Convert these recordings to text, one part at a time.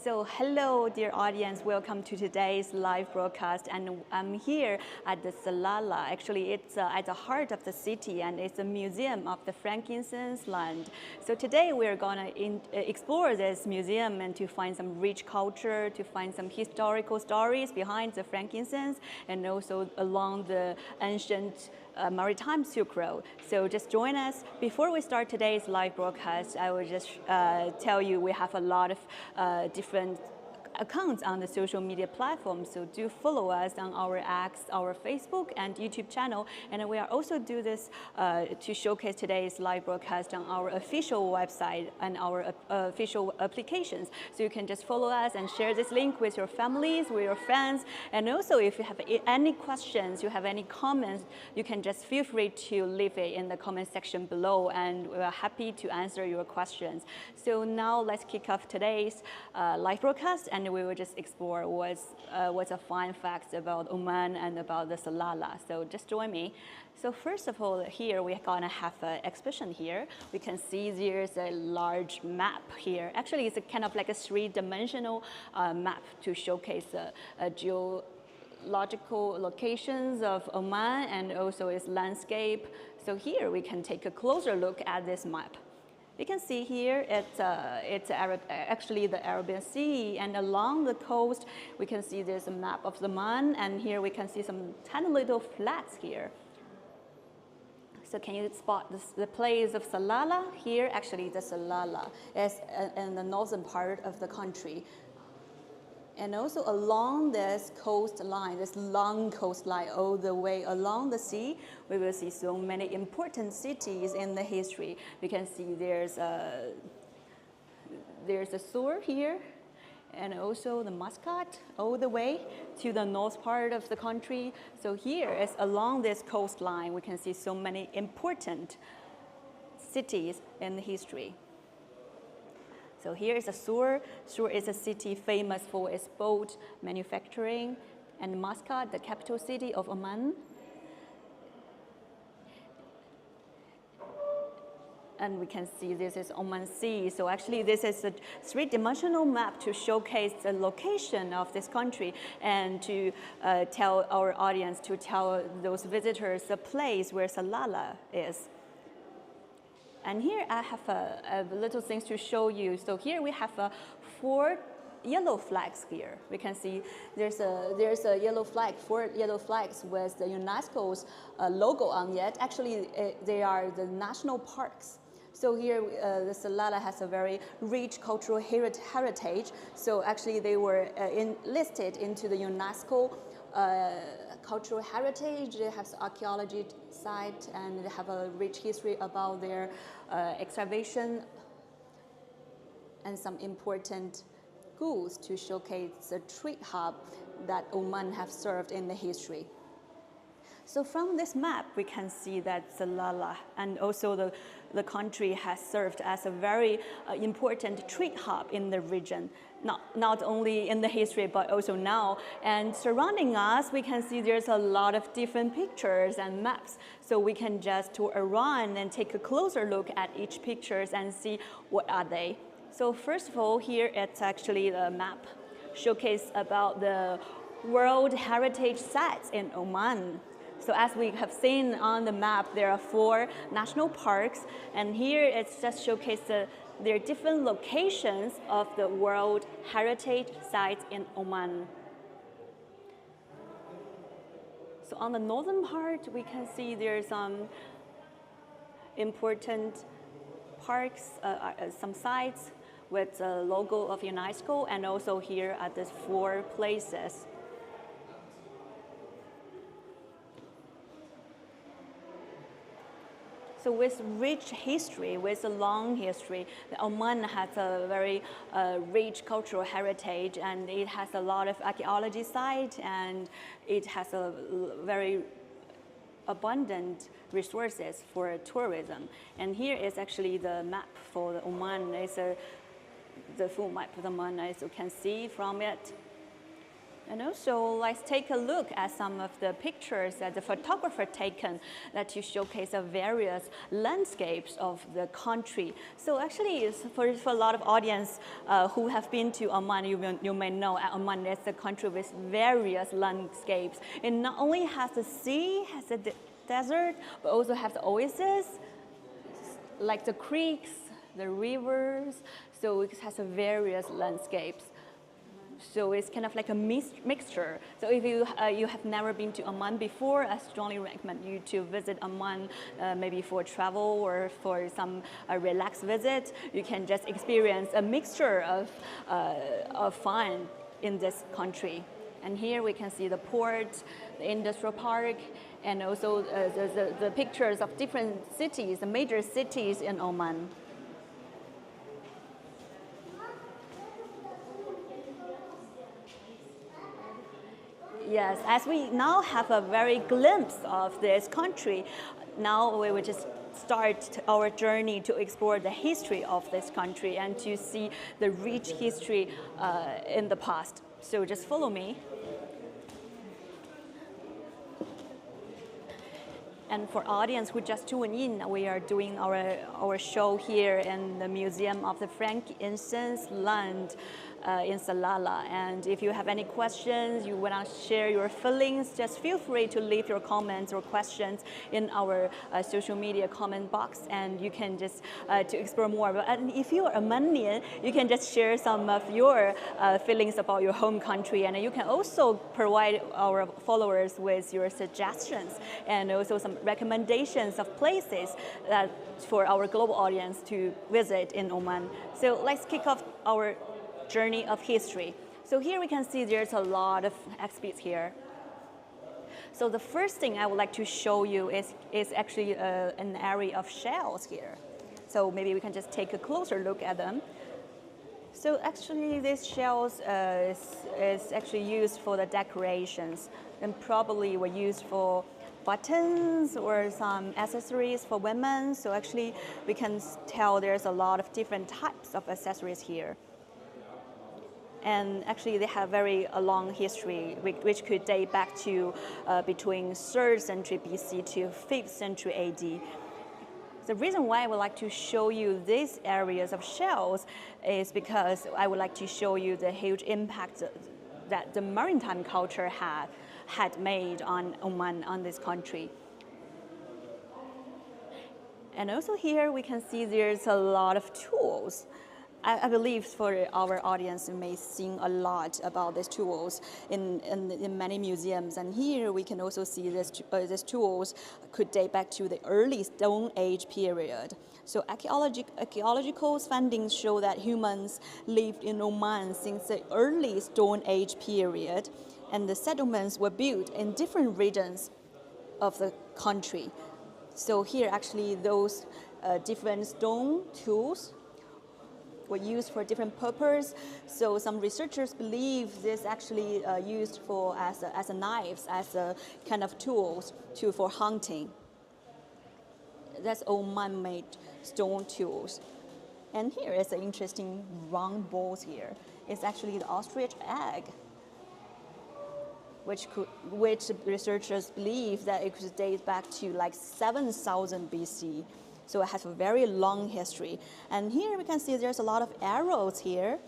So hello, dear audience. Welcome to today's live broadcast. And I'm here at the Salalah. Actually, it's at the heart of the city, and it's a museum of the frankincense land. So today we're going to explore this museum and to find some rich culture, to find some historical stories behind the frankincense, and also along the ancient maritime Silk Road. So just join us. Before we start today's live broadcast, I will just tell you we have a lot of different accounts on the social media platforms, so do follow us on our X, our Facebook and YouTube channel, and we are also do this to showcase today's live broadcast on our official website and our official applications. So you can just follow us and share this link with your families, with your friends, and also if you have any questions, you have any comments, you can just feel free to leave it in the comment section below, and we are happy to answer your questions. So now let's kick off today's live broadcast, and we will just explore what's a fun facts about Oman and about the Salalah. So just join me. So first of all, here we're gonna have an exhibition here. We can see there's a large map here. Actually, it's a kind of like a three-dimensional map to showcase a geological locations of Oman and also its landscape. So here we can take a closer look at this map. You can see here it's actually the Arabian Sea, and along the coast we can see there's a map of the Oman, and here we can see some tiny little flats here. So can you spot the place of Salalah? Here actually the Salalah is in the northern part of the country. And also along this coastline, this long coastline all the way along the sea, we will see so many important cities in the history. We can see there's a Sur here, and also the Muscat all the way to the north part of the country. So here is along this coastline, we can see so many important cities in the history. So here is a Sur. Sur is a city famous for its boat manufacturing, and Muscat, the capital city of Oman. And we can see this is Oman Sea. So actually this is a three-dimensional map to showcase the location of this country and to tell our audience, to tell those visitors the place where Salalah is. And here I have a little things to show you. So here we have 4 yellow flags here. We can see there's a yellow flag, 4 yellow flags with the UNESCO's logo on it. Actually, they are the national parks. So here the Salalah has a very rich cultural heritage. So actually they were listed into the UNESCO cultural heritage. They have archaeology site, and they have a rich history about their excavation and some important goods to showcase the trade hub that Oman have served in the history. So from this map, we can see that Salalah and also the country has served as a very important trade hub in the region, not only in the history, but also now. And surrounding us, we can see there's a lot of different pictures and maps. So we can just tour around and take a closer look at each pictures and see what are they. So first of all, here it's actually the map showcase about the World Heritage Sites in Oman. So as we have seen on the map, there are 4 national parks, and here it's just showcased their different locations of the World Heritage Sites in Oman. So on the northern part, we can see there's some important parks, some sites with the logo of UNESCO, and also here at these 4 places. So with rich history, with a long history, Oman has a very rich cultural heritage, and it has a lot of archaeology sites, and it has a very abundant resources for tourism. And here is actually the map for the Oman. It's the full map of the Oman, as you can see from it. And also, let's take a look at some of the pictures that the photographer taken that to showcase the various landscapes of the country. So actually, it's for a lot of audience who have been to Oman, you may know Oman is a country with various landscapes. It not only has the sea, has the desert, but also has the oasis, like the creeks, the rivers. So it has a various landscapes. So it's kind of like a mixture. So if you have never been to Oman before, I strongly recommend you to visit Oman, maybe for travel or for some relaxed visit. You can just experience a mixture of fun in this country. And here we can see the port, the industrial park, and also the pictures of different cities, the major cities in Oman. Yes, as we now have a very glimpse of this country, now we will just start our journey to explore the history of this country and to see the rich history in the past. So just follow me. And for audience who just tuned in, we are doing our show here in the Museum of the Frankincense Land in Salalah. And if you have any questions, you want to share your feelings, just feel free to leave your comments or questions in our social media comment box, and you can just to explore more. And if you are Omanian, you can just share some of your feelings about your home country, and you can also provide our followers with your suggestions and also some recommendations of places that for our global audience to visit in Oman. So let's kick off our journey of history. So here we can see there's a lot of exhibits here. So the first thing I would like to show you is actually an area of shells here. So maybe we can just take a closer look at them. So actually these shells is actually used for the decorations and probably were used for buttons or some accessories for women. So actually we can tell there's a lot of different types of accessories here. And actually they have very long history, which could date back to between 3rd century BC to 5th century AD. The reason why I would like to show you these areas of shells is because I would like to show you the huge impact that the maritime culture had made on Oman, on this country. And also here we can see there's a lot of tools. I believe for our audience, you may sing a lot about these tools in many museums. And here we can also see these tools could date back to the early Stone Age period. So archaeological findings show that humans lived in Oman since the early Stone Age period, and the settlements were built in different regions of the country. So here actually those different stone tools were used for different purposes. So some researchers believe this actually used for as a knives, as a kind of tools for hunting. That's all man-made stone tools. And here is an interesting round balls here. It's actually the ostrich egg, which researchers believe that it could date back to like 7,000 BC. So it has a very long history. And here we can see there's a lot of arrows here.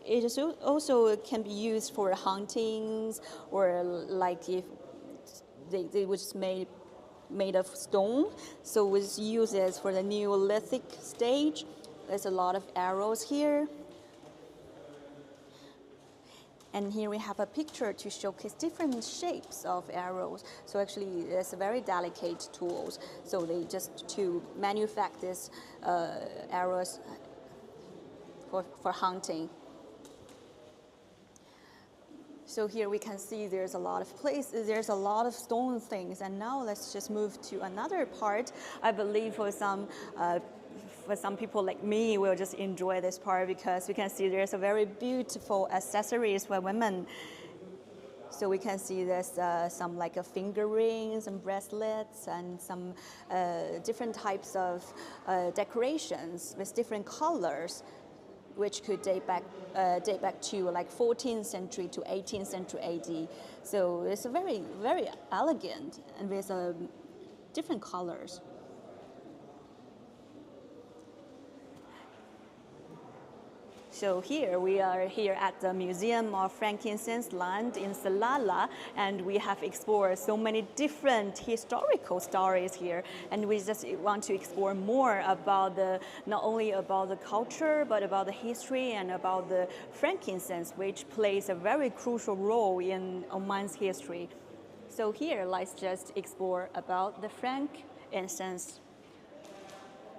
It is also can be used for hunting, or like if they was made of stone. So it was used as for the Neolithic stage. There's a lot of arrows here. And here we have a picture to showcase different shapes of arrows. So actually, it's a very delicate tools. So they just to manufacture these arrows for hunting. So here we can see there's a lot of places, there's a lot of stone things. And now let's just move to another part. I believe for some people like me, will just enjoy this part because we can see there's a very beautiful accessories for women. So we can see there's some like a finger rings and bracelets and some different types of decorations with different colors. which could date back to like 14th century to 18th century AD. So it's very, very elegant and with different colors. So here we are here at the Museum of Frankincense Land in Salalah, and we have explored so many different historical stories here, and we just want to explore more about not only about the culture but about the history and about the frankincense, which plays a very crucial role in Oman's history. So here, let's just explore about the frankincense.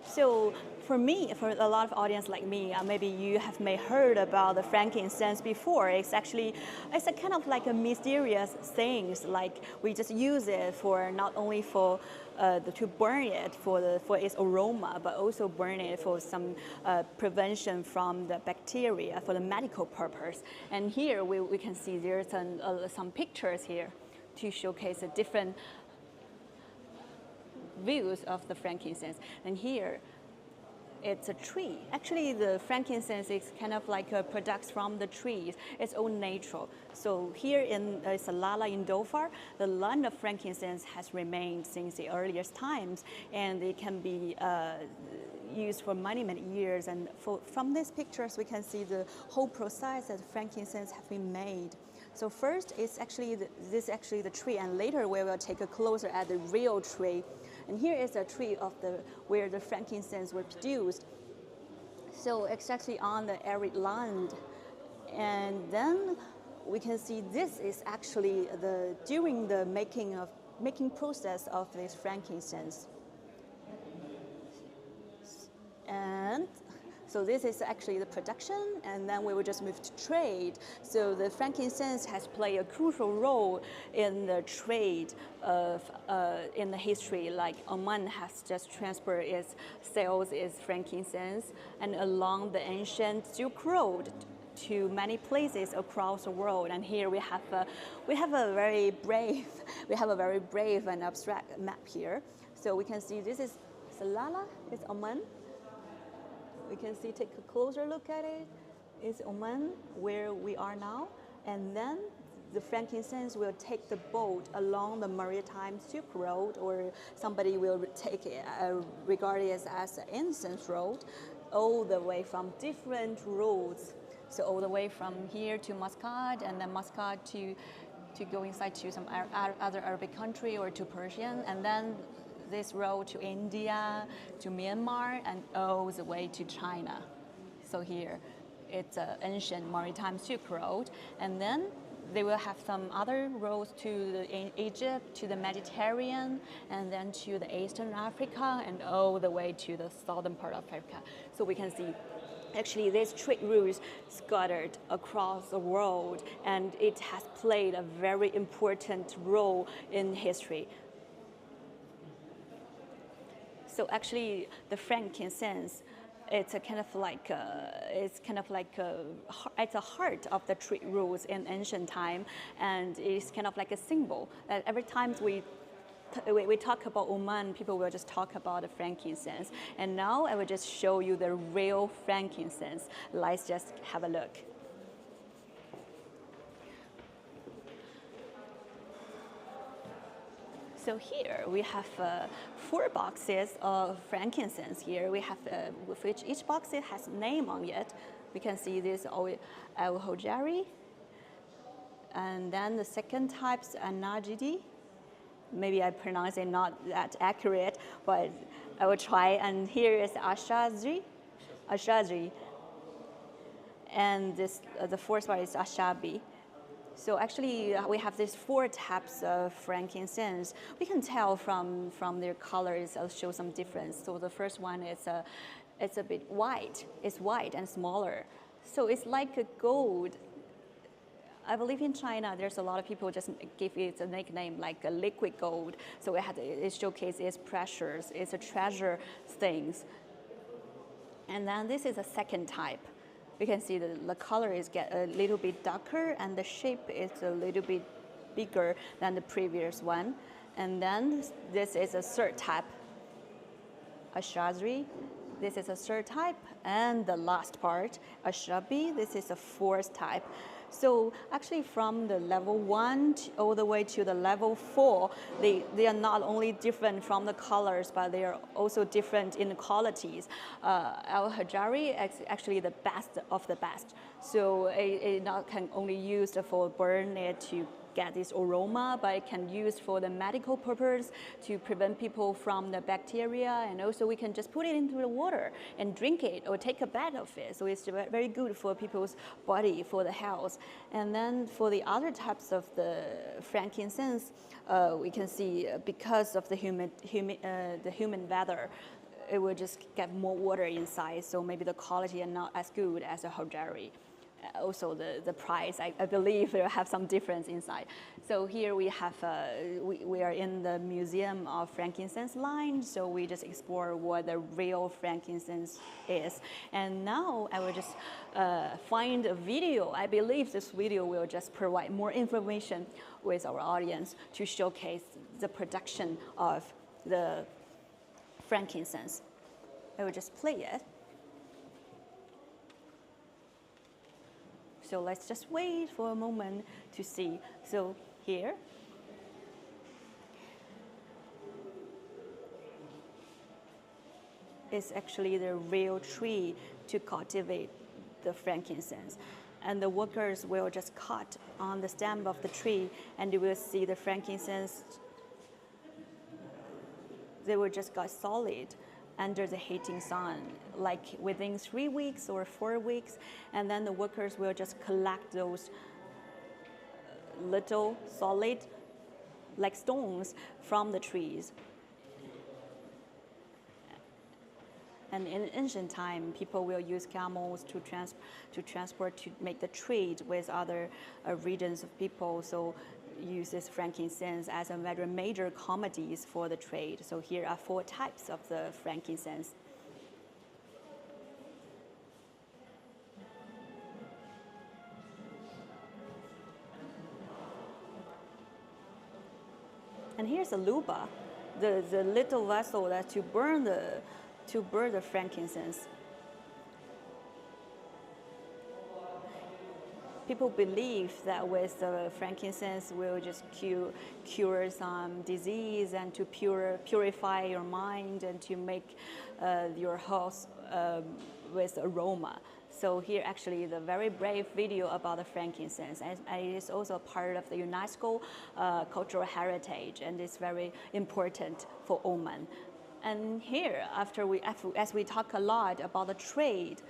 So for me, for a lot of audience like me, maybe you may heard about the frankincense before. It's a kind of like a mysterious thing. Like we just use it for not only for to burn it for its aroma, but also burn it for some prevention from the bacteria for the medical purpose. And here we can see there's some pictures here to showcase the different views of the frankincense. And here it's a tree. Actually, the frankincense is kind of like a product from the trees. It's all natural. So here in Salalah in Dhofar, the land of frankincense has remained since the earliest times, and it can be used for many, many years. And from these pictures, we can see the whole process that frankincense have been made. So first, this is actually the tree, and later we will take a closer at the real tree. And here is a tree of where the frankincense were produced. So exactly on the arid land. And then we can see this is actually during the making process of this frankincense. And so this is actually the production, and then we will just move to trade. So the frankincense has played a crucial role in the trade in the history. Like Oman has just transferred its frankincense, and along the ancient Silk Road to many places across the world. And here we have a very brave and abstract map here. So we can see this is Salalah, it's Oman. We can see, take a closer look at it. It's Oman, where we are now. And then the frankincense will take the boat along the maritime Silk Road, or somebody will take it, regard it as an incense road, all the way from different roads. So all the way from here to Muscat, and then Muscat to go inside to some other Arabic country or to Persian, and then this road to India, to Myanmar, and all the way to China. So here, it's an ancient maritime Silk Road, and then they will have some other roads to Egypt, to the Mediterranean, and then to the Eastern Africa, and all the way to the southern part of Africa. So we can see actually these trade routes scattered across the world, and it has played a very important role in history. So actually, the frankincense, it's at the heart of the trade routes in ancient time, and it's kind of like a symbol that every time we talk about Oman, people will just talk about the frankincense. And now I will just show you the real frankincense. Let's just have a look. So here we have 4 boxes of frankincense here. We have, with which each box has a name on it. We can see this al-Hojari. And then the second type's Najidi. Maybe I pronounce it not that accurate, but I will try. And here is Ashazri. And the fourth one is Ashabi. So actually, we have these 4 types of frankincense. We can tell from their colors, I'll show some difference. So the first one is it's a bit white. It's white and smaller. So it's like a gold. I believe in China, there's a lot of people just give it a nickname like a liquid gold. So it showcases its pressures, it's a treasure things. And then this is a second type. You can see the color is get a little bit darker, and the shape is a little bit bigger than the previous one. And then this is a third type, Ashazri. This is a third type, and the last part, a shrubby, this is a fourth type. So actually from the level 1 all the way to the level 4, they are not only different from the colors, but they are also different in the qualities. Al-Hajari is actually the best of the best. So it not can only used for burn it to get this aroma, but it can use for the medical purpose to prevent people from the bacteria, and also we can just put it into the water and drink it or take a bath of it. So it's very good for people's body, for the health. And then for the other types of the frankincense, we can see because of the humid weather, it will just get more water inside, so maybe the quality are not as good as a Hajari. Also the price, I believe will have some difference inside. So here we have, we are in the Museum of Frankincense line, so we just explore what the real frankincense is. And now I will just find a video. I believe this video will just provide more information with our audience to showcase the production of the frankincense. I will just play it. So let's just wait for a moment to see. So here, is actually the real tree to cultivate the frankincense. And the workers will just cut on the stem of the tree, and you will see the frankincense, they will just get solid under the heating sun, like within 3 weeks or 4 weeks, and then the workers will just collect those little solid, like stones, from the trees. And in ancient time, people will use camels to transport, to make the trade with other regions of people. So uses frankincense as a very major commodities for the trade. So here are 4 types of the frankincense. And here's a luba, the little vessel that to burn the frankincense. People believe that with the frankincense will just cure some disease and to purify your mind and to make your house with aroma. So here actually the very brave video about the frankincense, and it is also part of the UNESCO cultural heritage, and it's very important for Oman. And here, as we talk a lot about the trade,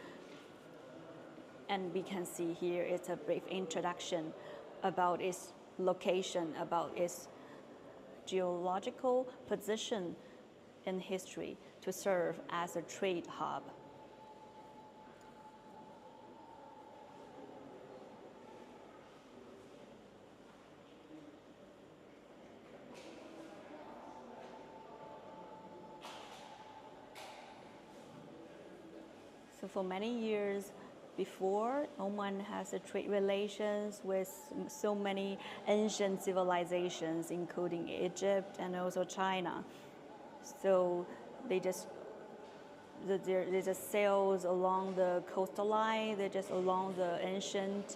and we can see here it's a brief introduction about its location, about its geological position in history to serve as a trade hub. So for many years before, Oman has a trade relations with so many ancient civilizations, including Egypt and also China. So they just sails along the coastline, they just along the ancient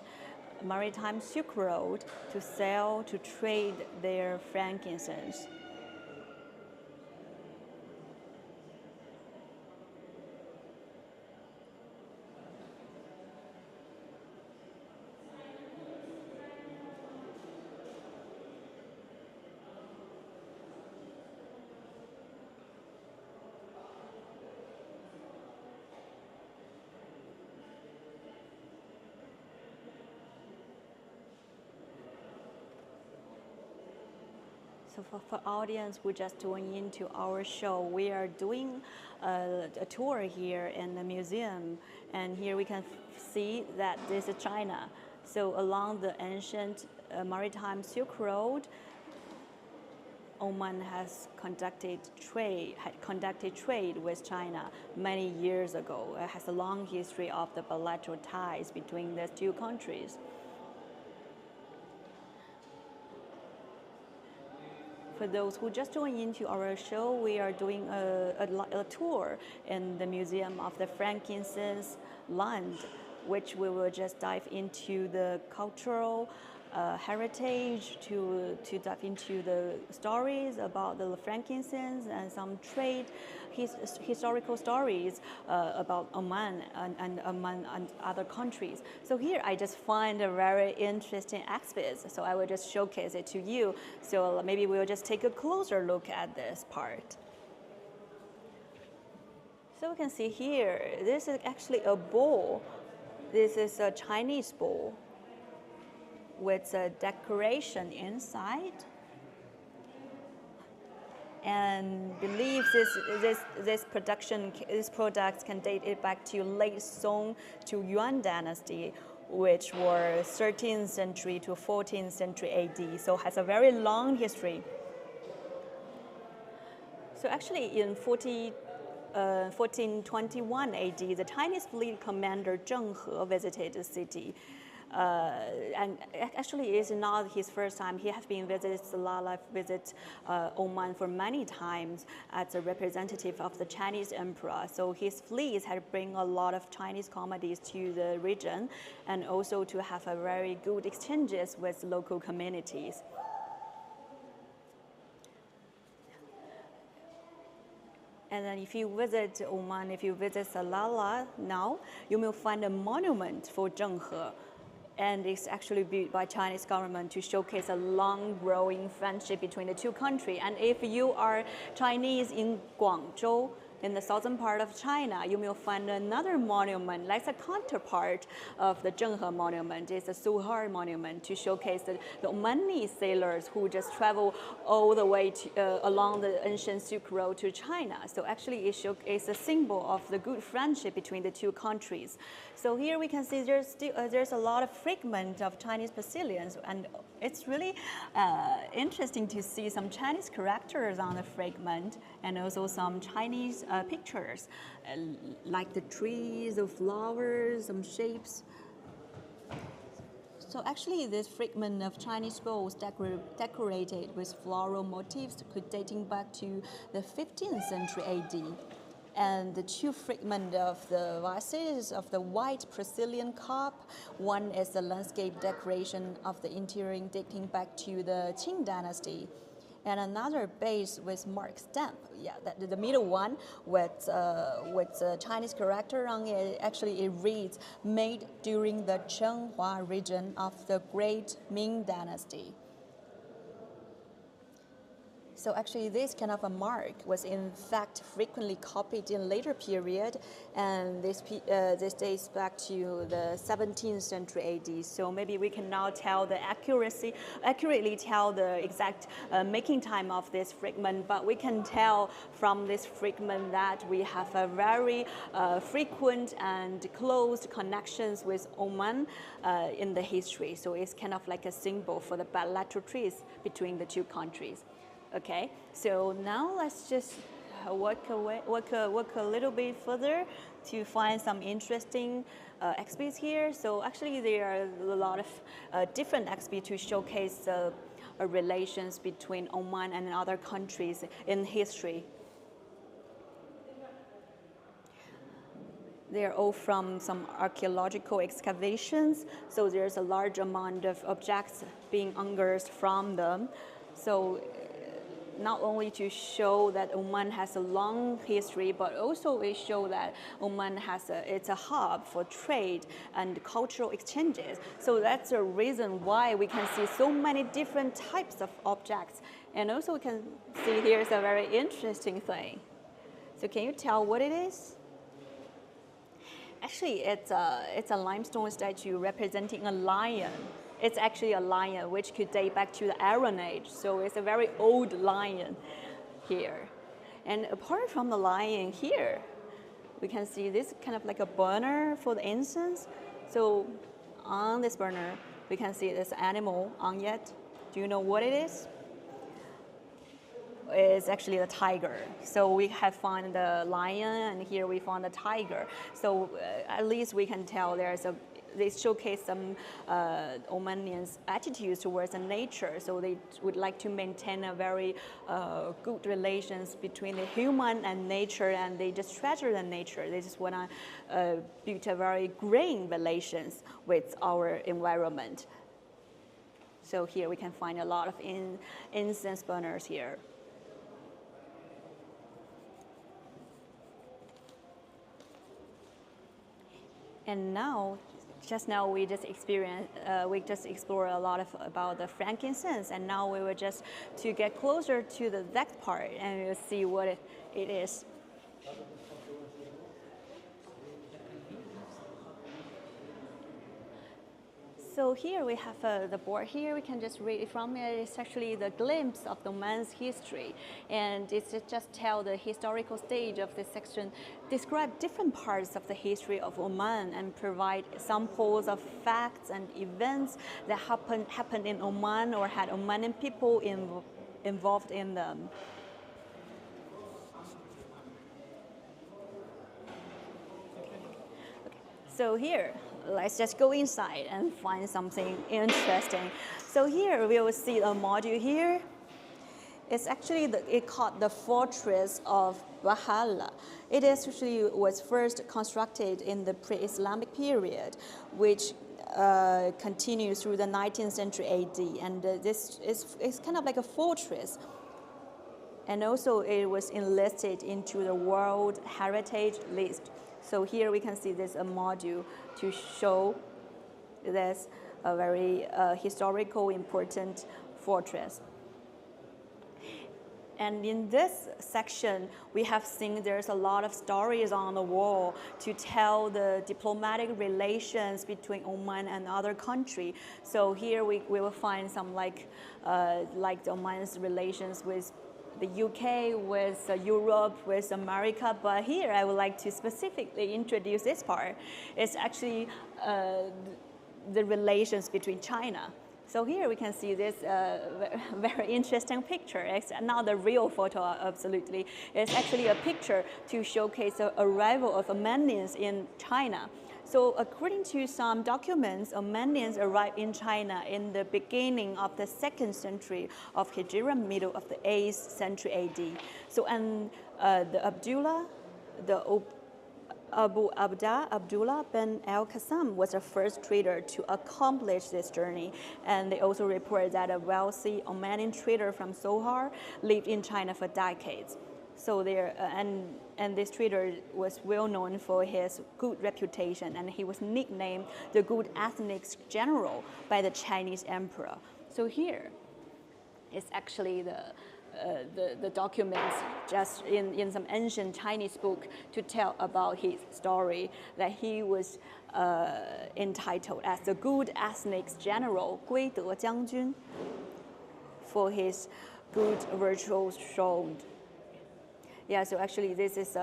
maritime Silk Road to sell, to trade their frankincense. So for audience who just joined into our show, we are doing a tour here in the museum, and here we can see that this is China. So along the ancient maritime Silk Road, Oman has conducted trade with China many years ago. It has a long history of the bilateral ties between the 2 countries. For those who just joined into our show, we are doing a tour in the Museum of the Frankincense Land, which we will just dive into the cultural heritage, to dive into the stories about the frankincense and some historical stories about Oman and Oman and other countries. So here I just find a very interesting exhibit, so I will just showcase it to you. So maybe we'll just take a closer look at this part. So we can see here, this is actually a bowl. This is a Chinese bowl with a decoration inside, and believes this product can date it back to late Song to Yuan dynasty, which were 13th century to 14th century AD, so has a very long history. So actually in 1421 AD, the Chinese fleet commander Zheng He visited the city. And actually it's not his first time. He has been visited Salalah, Oman for many times as a representative of the Chinese emperor. So his fleet had bring a lot of Chinese commodities to the region, and also to have a very good exchanges with local communities. And then if you visit Oman, if you visit Salalah now, you will find a monument for Zheng He. And it's actually built by Chinese government to showcase a long-growing friendship between the two countries. And if you are Chinese in Guangzhou, in the southern part of China, you will find another monument, like a counterpart of the Zheng He monument. It's a Suhar monument to showcase the Omani sailors who just travel all the way along the ancient Silk Road to China. So actually it's a symbol of the good friendship between the two countries. So here we can see there's a lot of fragments of Chinese pavilions, and it's really interesting to see some Chinese characters on the fragment, and also some Chinese pictures, like the trees, the flowers, some shapes. So actually this fragment of Chinese bowls decorated with floral motifs dating back to the 15th century AD. And the two fragments of the vases of the white Brazilian cup, one is the landscape decoration of the interior dating back to the Qing dynasty, and another base with mark stamp. Yeah, the middle one with Chinese character on it. Actually, it reads "Made during the Chenghua region of the Great Ming Dynasty." So actually this kind of a mark was in fact frequently copied in later period, and this dates back to the 17th century AD. So maybe we can now tell the accurately tell the exact making time of this fragment, but we can tell from this fragment that we have a very frequent and close connections with Oman in the history. So it's kind of like a symbol for the bilateral treaties between the two countries. Okay, so now let's just walk a little bit further to find some interesting exhibits here. So actually there are a lot of different exhibits to showcase relations between Oman and other countries in history. They're all from some archaeological excavations, so there's a large amount of objects being unearthed from them. So not only to show that Oman has a long history, but also it shows that Oman it's a hub for trade and cultural exchanges. So that's the reason why we can see so many different types of objects. And also we can see here's a very interesting thing. So can you tell what it is? Actually, it's a limestone statue representing a lion. It's actually a lion which could date back to the Iron Age, so it's a very old lion here. And apart from the lion here, we can see this kind of like a burner for the incense. So on this burner, we can see this animal on it. Do you know what it is? It's actually a tiger. So we have found the lion, and here we found the tiger. So at least we can tell they showcase some Omanians' attitudes towards the nature. So they would like to maintain a very good relations between the human and nature, and they just treasure the nature. They just want to build a very green relations with our environment. So here we can find a lot of incense burners here. And now, just now we just explore a lot about the frankincense, and now we will just to get closer to the next part, and we'll see what it is. So here we have the board here. We can just read from it. It's actually the glimpse of the Oman's history, and it's just tell the historical stage of this section, describe different parts of the history of Oman, and provide samples of facts and events that happened in Oman or had Omani people involved in them. Okay. So here, let's just go inside and find something interesting. So here we will see a module here. It's actually it called the Fortress of Valhalla. It actually was first constructed in the pre-Islamic period, which continues through the 19th century AD. And this is kind of like a fortress. And also it was enlisted into the World Heritage List. So here we can see this a module to show this a very historical important fortress. And in this section, we have seen there's a lot of stories on the wall to tell the diplomatic relations between Oman and other country. So here we will find some like the Oman's relations with the UK, with Europe, with America, but here I would like to specifically introduce this part. It's actually the relations between China. So here we can see this very interesting picture. It's not the real photo, absolutely. It's actually a picture to showcase the arrival of Omanians in China. So according to some documents, Omanians arrived in China in the beginning of the 2nd century of Hijra, middle of the 8th century AD. So and the Abu Abdullah bin al-Qasim was the first trader to accomplish this journey. And they also report that a wealthy Omani trader from Sohar lived in China for decades. So there, and this trader was well known for his good reputation, and he was nicknamed the Good Ethnic General by the Chinese emperor. So here is actually the documents just in some ancient Chinese book to tell about his story, that he was entitled as the Good Ethnic General, 归德将军, for his good virtues shown. Yeah, so actually this is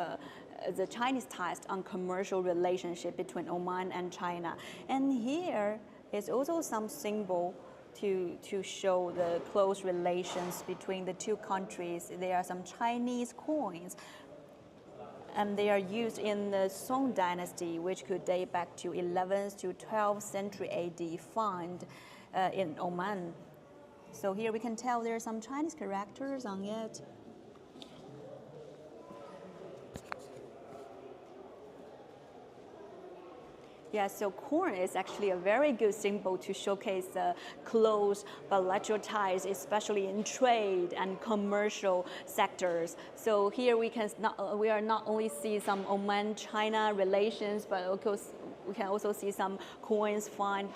the Chinese test on commercial relationship between Oman and China. And here is also some symbol to show the close relations between the two countries. There are some Chinese coins, and they are used in the Song dynasty, which could date back to 11th to 12th century AD, found in Oman. So here we can tell there are some Chinese characters on it. Yeah, so corn is actually a very good symbol to showcase close bilateral ties, especially in trade and commercial sectors. So here we are not only see some Oman-China relations, but of course we can also see some coins found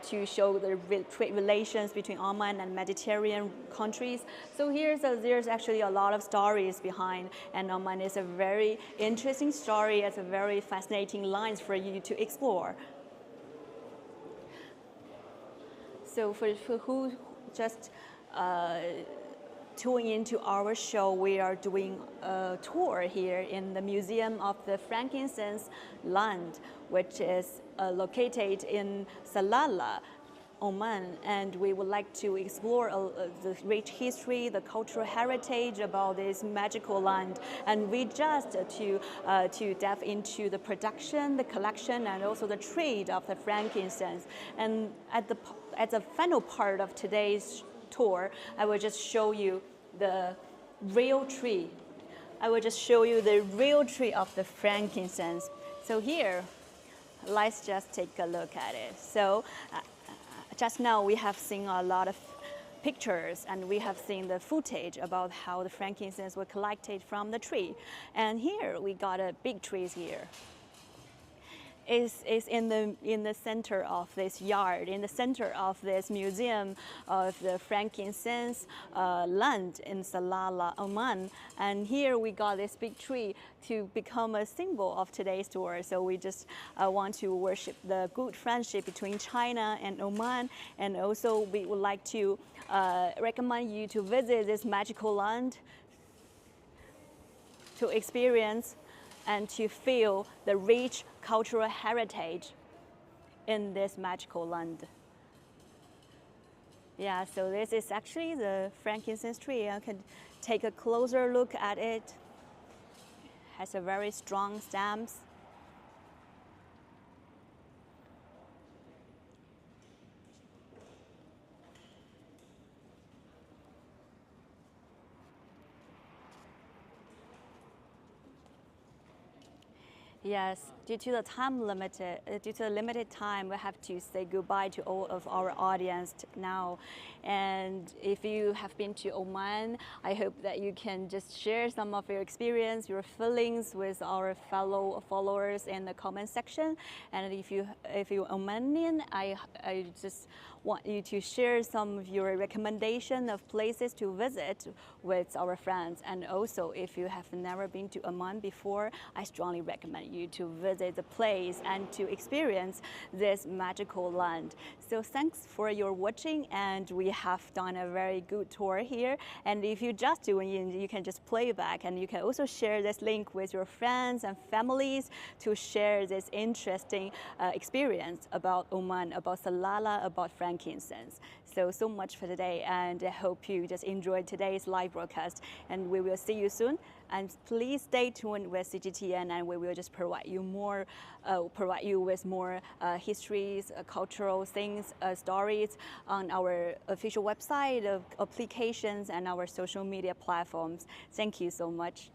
to show the trade relations between Oman and Mediterranean countries. So there's actually a lot of stories behind, and Oman is a very interesting story. It's a very fascinating lines for you to explore. So for who just tuning into our show, we are doing a tour here in the Museum of the Frankincense Land, which is located in Salalah Oman, and we would like to explore the rich history, the cultural heritage about this magical land. And we just to delve into the production, the collection, and also the trade of the frankincense. And at the final part of today's tour, I will just show you the real tree. I will just show you the real tree of the frankincense. So here, let's just take a look at it. So just now we have seen a lot of pictures and we have seen the footage about how the frankincense were collected from the tree. And here we got a big trees here. Is in the center of this yard, in the center of this museum of the frankincense land in Salalah, Oman. And here we got this big tree to become a symbol of today's tour. So we just want to worship the good friendship between China and Oman. And also we would like to recommend you to visit this magical land to experience and to feel the rich cultural heritage in this magical land. Yeah, so this is actually the frankincense tree. I can take a closer look at it. It has a very strong stems. Yes, due to the limited time, we have to say goodbye to all of our audience now. And if you have been to Oman, I hope that you can just share some of your experience, your feelings with our fellow followers in the comment section. And if you're Omanian, I just want you to share some of your recommendation of places to visit with our friends. And also, if you have never been to Oman before, I strongly recommend you to visit the place and to experience this magical land. So thanks for your watching, and we have done a very good tour here. And if you just tune in, you can just play back, and you can also share this link with your friends and families to share this interesting experience about Oman, about Salalah, about frankincense. So much for today, and I hope you just enjoyed today's live broadcast, and we will see you soon. And please stay tuned with CGTN, and we will just provide you with more histories, cultural things, stories on our official website, applications, and our social media platforms. Thank you so much.